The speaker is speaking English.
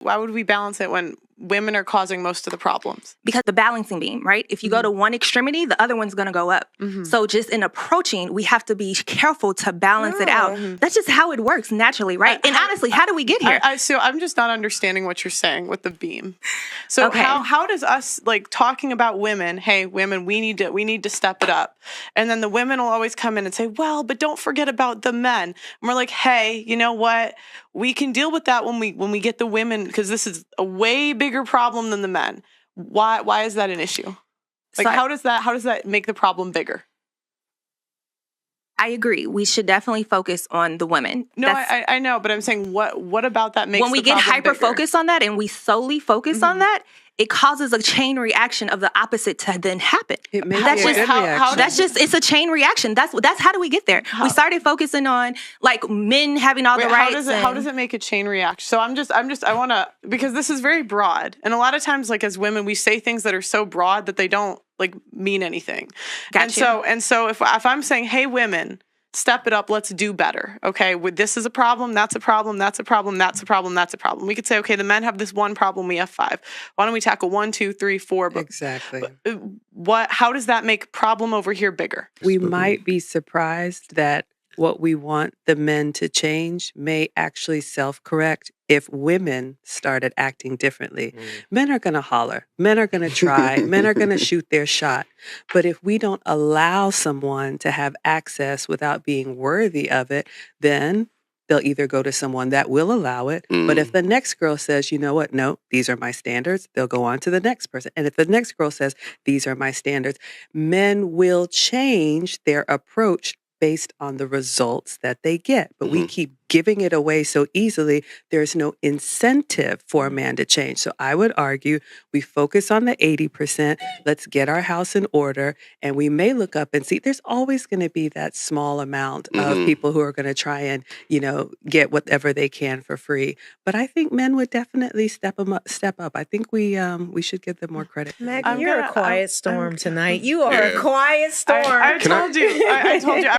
Why would we balance it when women are causing most of the problems? Because the balancing beam, right? If you go to one extremity, the other one's going to go up. So just in approaching, we have to be careful to balance it out. That's just how it works naturally, right? And honestly, how do we get here? So I'm just not understanding what you're saying with the beam. So how does us like talking about women, hey, women, we need to step it up. And then the women will always come in and say, well, but don't forget about the men. And we're like, hey, you know what? We can deal with that when we get the women, because this is a way bigger problem than the men. Why is that an issue? Like, how does that make the problem bigger? I agree. We should definitely focus on the women. No, I know, but I'm saying what about that makes when we get hyper focused on that and we solely focus on that, it causes a chain reaction of the opposite to then happen. It makes it's a chain reaction. That's how do we get there? We started focusing on like men having all the rights. How does it make a chain reaction? So I want to, because this is very broad, and a lot of times like as women we say things that are so broad that they don't like mean anything. Gotcha. And so if I'm saying, hey women, step it up, let's do better. Okay, this is a problem, that's a problem, that's a problem, that's a problem, that's a problem. We could say, okay, the men have this one problem, we have 5. Why don't we tackle 1, 2, 3, 4? Exactly. How does that make problem over here bigger? We might be surprised that what we want the men to change may actually self-correct if women started acting differently. Men are going to holler. Men are going to try. Men are going to shoot their shot. But if we don't allow someone to have access without being worthy of it, then they'll either go to someone that will allow it. But if the next girl says, you know what, no, these are my standards, they'll go on to the next person. And if the next girl says, these are my standards, men will change their approach based on the results that they get. But we keep giving it away so easily, there's no incentive for a man to change. So I would argue we focus on the 80%, let's get our house in order, and we may look up and see there's always going to be that small amount of people who are going to try and, get whatever they can for free. But I think men would definitely step up. I think we should give them more credit. Meg, you're a quiet storm tonight. You are a quiet storm. I told you.